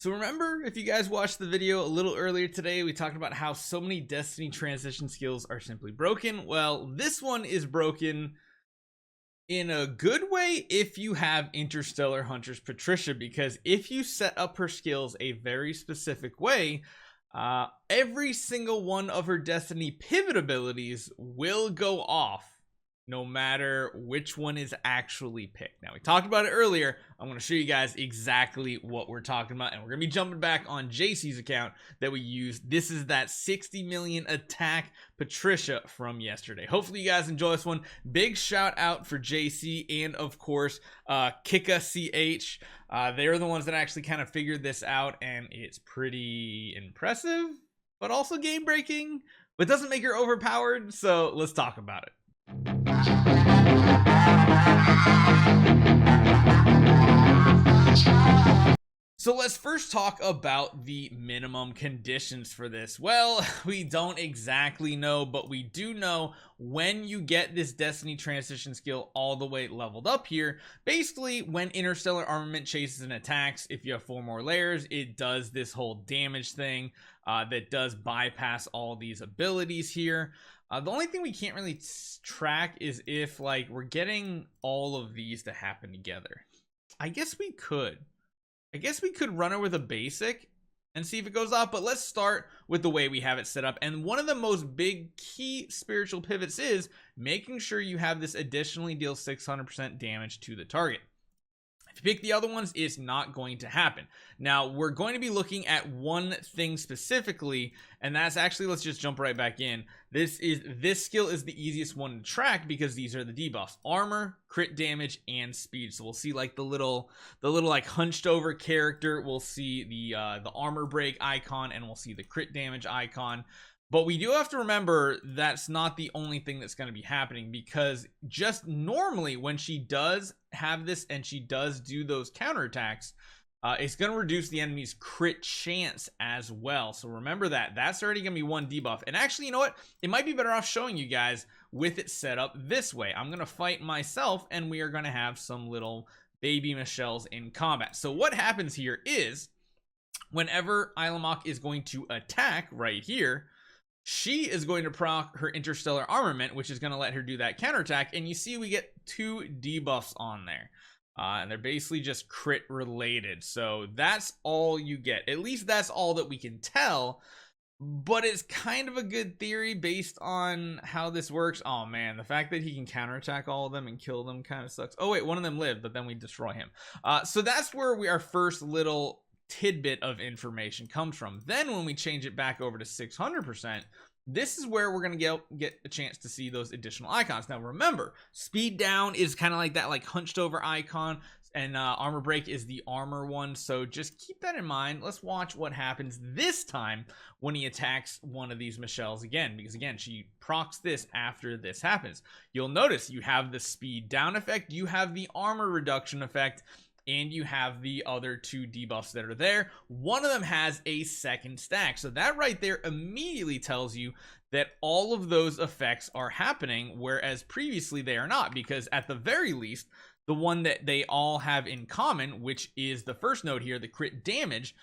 So remember, if you guys watched the video a little earlier today, we talked about how so many Destiny transition skills are simply broken. Well, this one is broken in a good way if you have Interstellar Huntress Patricia, because if you set up her skills a very specific way, every single one of her Destiny pivot abilities will go off no matter which one is actually picked. Now, we talked about it earlier. I'm going to show you guys exactly what we're talking about, and we're going to be jumping back on JC's account that we used. This is that 60 million attack Patricia from yesterday. Hopefully you guys enjoy this one. Big shout out for JC and of course Kika CH. They're the ones that actually kind of figured this out, and it's pretty impressive, but also game breaking, but doesn't make her overpowered. So let's talk about it. So let's first talk about the minimum conditions for this. Well, we don't exactly know, but we do know when you get this Destiny transition skill all the way leveled up here, basically when Interstellar Armament chases and attacks, if you have 4 more layers, it does this whole damage thing that does bypass all these abilities here. The only thing we can't really track is if like we're getting all of these to happen together. I guess we could run it with a basic and see if it goes off, but let's start with the way we have it set up. And one of the most big key spiritual pivots is making sure you have this additionally deal 600% damage to the target. If you pick the other ones, it's not going to happen. Now, we're going to be looking at one thing specifically, and that's actually, let's just jump right back in. This skill is the easiest one to track because these are the debuffs: armor, crit damage, and speed. So we'll see like the little like hunched over character. We'll see the armor break icon, and we'll see the crit damage icon. But we do have to remember that's not the only thing that's going to be happening, because just normally when she does have this and she does do those counterattacks, it's going to reduce the enemy's crit chance as well. So remember that. That's already going to be one debuff. And actually, you know what? It might be better off showing you guys with it set up this way. I'm going to fight myself, and we are going to have some little baby Michelles in combat. So what happens here is whenever Ilamok is going to attack right here, she is going to proc her Interstellar Armament, which is going to let her do that counterattack. And you see we get 2 debuffs on there. And they're basically just crit related. So that's all you get. At least that's all that we can tell. But it's kind of a good theory based on how this works. Oh man, the fact that he can counterattack all of them and kill them kind of sucks. Oh wait, one of them lived, but then we destroy him. So that's where our first little tidbit of information comes from. Then when we change it back over to 600%, this is where we're going to get a chance to see those additional icons. Now remember, speed down is kind of like that like hunched over icon, and armor break is the armor one. So just keep that in mind. Let's watch what happens this time when he attacks one of these Michelles again, because again, she procs this after this happens. You'll notice you have the speed down effect, you have the armor reduction effect, and you have the other 2 debuffs that are there. One of them has a second stack. So that right there immediately tells you that all of those effects are happening, whereas previously they are not, because at the very least, the one that they all have in common, which is the first node here, the crit damage,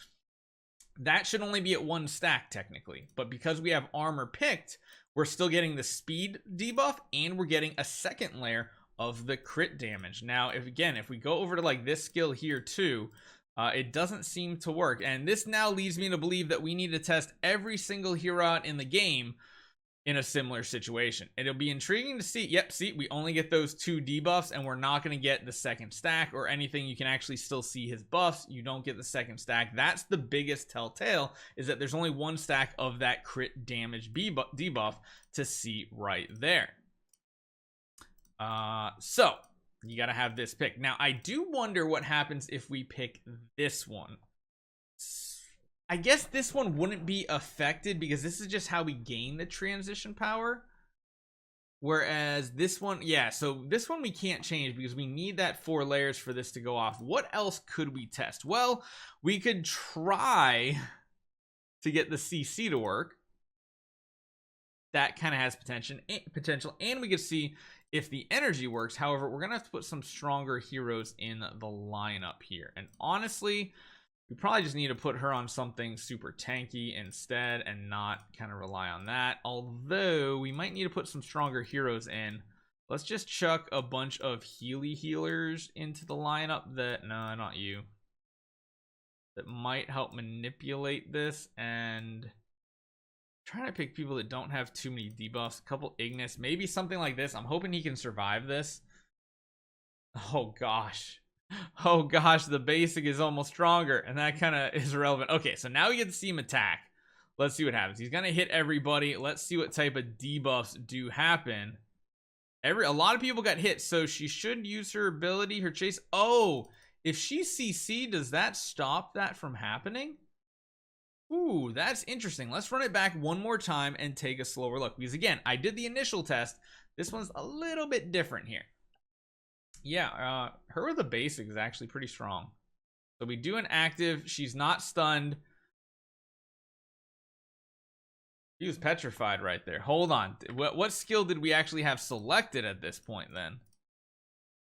that should only be at 1 stack technically. But because we have armor picked, we're still getting the speed debuff, and we're getting a second layer of the crit damage. Now, if we go over to like this skill here too, it doesn't seem to work. And this now leads me to believe that we need to test every single hero out in the game in a similar situation. It'll be intriguing to see. Yep, see, we only get those 2 debuffs, and we're not going to get the second stack or anything. You can actually still see his buffs. You don't get the second stack. That's the biggest telltale, is that there's only 1 stack of that crit damage debuff to see right there. So you got to have this pick. Now, I do wonder what happens if we pick this one. I guess this one wouldn't be affected because this is just how we gain the transition power. Whereas this one, yeah, so this one we can't change because we need that 4 layers for this to go off. What else could we test? Well, we could try to get the CC to work. That kind of has potential, and we could see if the energy works. However, we're gonna have to put some stronger heroes in the lineup here, and honestly, We probably just need to put her on something super tanky instead and not kind of rely on that. Although we might need to put some stronger heroes in. Let's just chuck a bunch of healers into the lineup that, no, not you, that might help manipulate this. And trying to pick people that don't have too many debuffs. A couple Ignis, maybe something like this. I'm hoping he can survive this. Oh gosh. Oh gosh, the basic is almost stronger, and that kind of is irrelevant. Okay, so now we get to see him attack. Let's see what happens. He's gonna hit everybody. Let's see what type of debuffs do happen. A lot of people got hit, so she should use her ability, her chase. Oh, if she CC, does that stop that from happening? Ooh, that's interesting. Let's run it back one more time and take a slower look, because again, I did the initial test. This one's a little bit different here. Yeah, her with the basic is actually pretty strong. So we do an active. She's not stunned. He was petrified right there. Hold on. What skill did we actually have selected at this point then?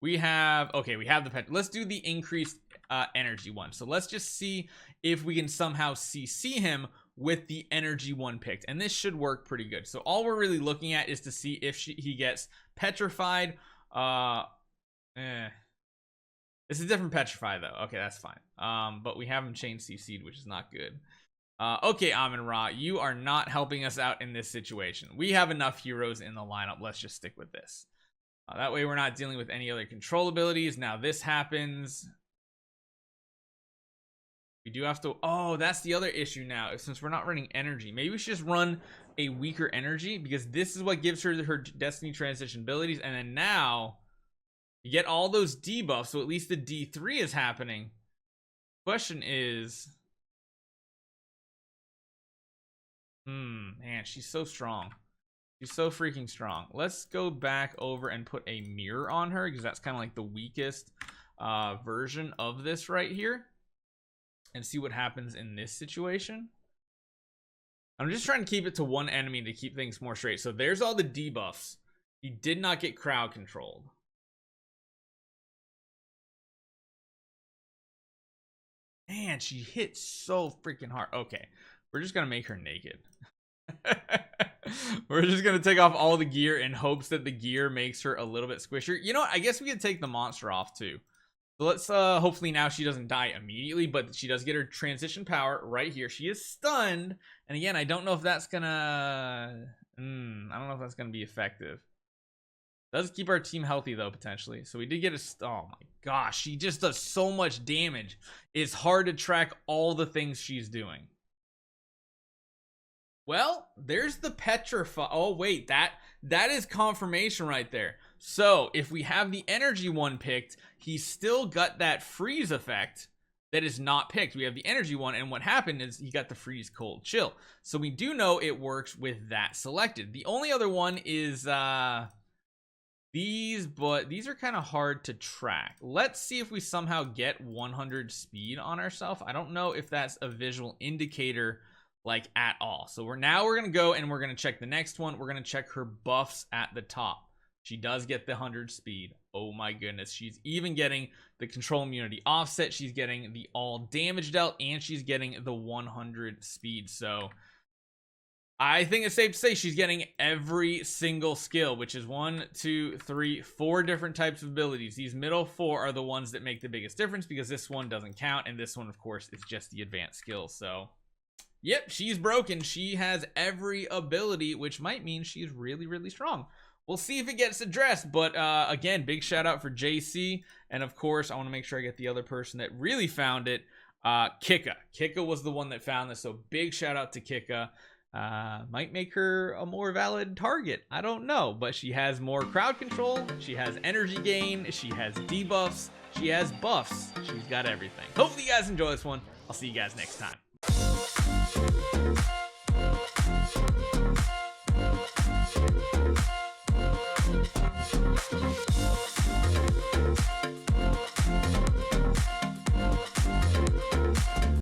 We have, okay, we have the pet. Let's do the increased energy one. So let's just see if we can somehow CC him with the energy one picked. And this should work pretty good. So all we're really looking at is to see if he gets petrified. It's a different petrify though. Okay, that's fine. But we have him chain CC'd, which is not good. Okay, Amun-Ra, you are not helping us out in this situation. We have enough heroes in the lineup. Let's just stick with this. That way we're not dealing with any other control abilities. Now this happens. We do have to, oh, that's the other issue now. Since we're not running energy, maybe we should just run a weaker energy, because this is what gives her her destiny transition abilities. And then now you get all those debuffs, so at least the D3 is happening. Question is, man, she's so strong. She's so freaking strong. Let's go back over and put a mirror on her, because that's kind of like the weakest version of this right here, and see what happens in this situation. I'm just trying to keep it to one enemy to keep things more straight. So there's all the debuffs. He did not get crowd controlled. Man, she hit so freaking hard. Okay, we're just gonna make her naked. We're just gonna take off all the gear in hopes that the gear makes her a little bit squishier. You know what? I guess we could take the monster off too. So let's hopefully now she doesn't die immediately, but she does get her transition power right here. She is stunned, and again, I don't know if that's gonna I don't know if that's gonna be effective. Does keep our team healthy though, potentially. So we did get a, oh my gosh, she just does so much damage. It's hard to track all the things she's doing. Well, there's the petrify. Oh wait, that is confirmation right there. So if we have the energy one picked, he's still got that freeze effect that is not picked. We have the energy one, and what happened is he got the freeze, cold, chill. So we do know it works with that selected. The only other one is these, but these are kind of hard to track. Let's see if we somehow get 100 speed on ourselves. I don't know if that's a visual indicator like at all. So we're gonna go and we're gonna check the next one. We're gonna check her buffs at the top. She does get the 100 speed. Oh my goodness, she's even getting the control immunity offset. She's getting the all damage dealt, and she's getting the 100 speed. So I think it's safe to say she's getting every single skill, which is 1, 2, 3, 4 different types of abilities. These middle 4 are the ones that make the biggest difference, because this one doesn't count, and this one, of course, is just the advanced skills. So yep, she's broken. She has every ability, which might mean she's really, really strong. We'll see if it gets addressed, but again, big shout out for JC, and of course, I want to make sure I get the other person that really found it, Kika. Kika was the one that found this, so big shout out to Kika. Might make her a more valid target, I don't know, but she has more crowd control, she has energy gain, she has debuffs, she has buffs, she's got everything. Hopefully you guys enjoy this one. I'll see you guys next time.